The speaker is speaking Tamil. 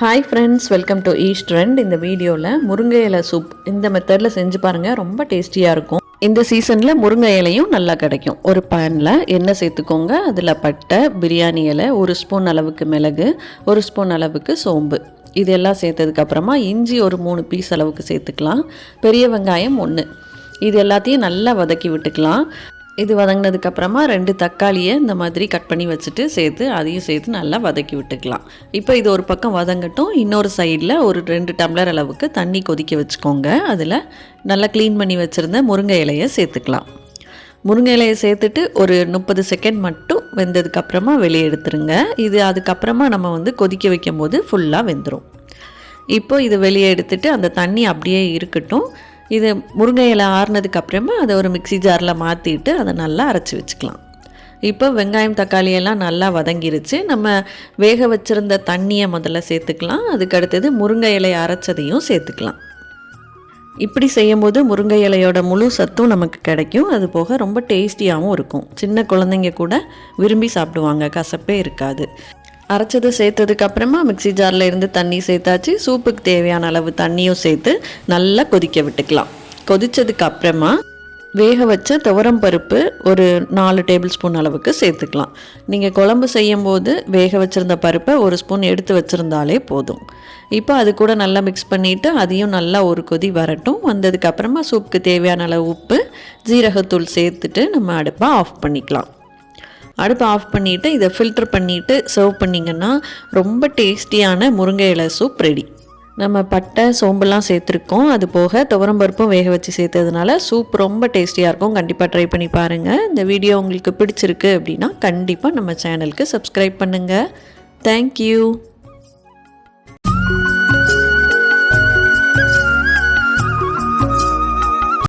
Hi friends, welcome to East Trend. இந்த வீடியோவில் முருங்கை இலை சூப் இந்த மெத்தடில் செஞ்சு பாருங்கள். ரொம்ப டேஸ்டியாக இருக்கும். இந்த சீசனில் முருங்கை இலையும் நல்லா கிடைக்கும். ஒரு பேனில் எண்ணெய் சேர்த்துக்கோங்க. அதில் பட்டை, பிரியாணி இலை, 1 ஸ்பூன் அளவுக்கு மிளகு, 1 ஸ்பூன் அளவுக்கு சோம்பு, இதெல்லாம் சேர்த்ததுக்கப்புறமா இஞ்சி ஒரு 3 பீஸ் அளவுக்கு சேர்த்துக்கலாம். பெரிய வெங்காயம் 1, இது எல்லாத்தையும் நல்லா வதக்கி விட்டுக்கலாம். இது வதங்கினதுக்கப்புறமா 2 தக்காளியை இந்த மாதிரி கட் பண்ணி வச்சுட்டு அதையும் சேர்த்து நல்லா வதக்கி விட்டுக்கலாம். இப்போ இது ஒரு பக்கம் வதங்கட்டும். இன்னொரு சைடில் ஒரு 2 டம்ளர் அளவுக்கு தண்ணி கொதிக்க வச்சுக்கோங்க. அதில் நல்லா க்ளீன் பண்ணி வச்சுருந்த முருங்கை இலையை சேர்த்துக்கலாம். முருங்கை இலையை சேர்த்துட்டு ஒரு 30 செகண்ட் மட்டும் வெந்ததுக்கப்புறமா வெளியே எடுத்துருங்க. இது அதுக்கப்புறமா நம்ம கொதிக்க வைக்கும் போது ஃபுல்லாக வெந்துடும். இப்போ இது வெளியே எடுத்துட்டு அந்த தண்ணி அப்படியே இருக்கட்டும். இது முருங்கை இலை ஆறுனதுக்கப்புறமா அதை ஒரு மிக்சி ஜாரில் மாற்றிட்டு அதை நல்லா அரைச்சி வச்சுக்கலாம். இப்போ வெங்காயம் தக்காளி எல்லாம் நல்லா வதங்கிருச்சு. நம்ம வேக வச்சுருந்த தண்ணியை முதல்ல சேர்த்துக்கலாம். அதுக்கு அடுத்தது முருங்கை இலையை அரைச்சதையும் சேர்த்துக்கலாம். இப்படி செய்யும்போது முருங்கை இலையோட முழு சத்தும் நமக்கு கிடைக்கும். அது போக ரொம்ப டேஸ்டியாகவும் இருக்கும். சின்ன குழந்தைங்க கூட விரும்பி சாப்பிடுவாங்க, கசப்பே இருக்காது. அரைச்சதை சேர்த்ததுக்கப்புறமா மிக்சி ஜாரில் இருந்து தண்ணி சேர்த்தாச்சு. சூப்புக்கு தேவையான அளவு தண்ணியும் சேர்த்து நல்லா கொதிக்க விட்டுக்கலாம். கொதித்ததுக்கப்புறமா வேக வச்ச துவரம் பருப்பு ஒரு 4 டேபிள் ஸ்பூன் அளவுக்கு சேர்த்துக்கலாம். நீங்கள் குழம்பு செய்யும்போது வேக வச்சுருந்த பருப்பை 1 ஸ்பூன் எடுத்து வச்சுருந்தாலே போதும். இப்போ அது கூட நல்லா மிக்ஸ் பண்ணிவிட்டு அதையும் நல்லா ஒரு கொதி வரட்டும். வந்ததுக்கப்புறமா சூப்புக்கு தேவையான அளவு உப்பு, ஜீரகத்தூள் சேர்த்துட்டு நம்ம அடுப்பை ஆஃப் பண்ணிக்கலாம். அடுப்பை ஆஃப் பண்ணிவிட்டு இதை ஃபில்டர் பண்ணிவிட்டு சர்வ் பண்ணிங்கன்னா ரொம்ப டேஸ்டியான முருங்கை இலை சூப் ரெடி. நம்ம பட்டை, சோம்பெல்லாம் சேர்த்துருக்கோம். அது போக துவரம்பருப்பும் வேக வச்சு சேர்த்ததுனால சூப் ரொம்ப டேஸ்டியாக இருக்கும். கண்டிப்பாக ட்ரை பண்ணி பாருங்கள். இந்த வீடியோ உங்களுக்கு பிடிச்சிருக்கு அப்படின்னா கண்டிப்பாக நம்ம சேனலுக்கு சப்ஸ்கிரைப் பண்ணுங்கள். தேங்க்யூ.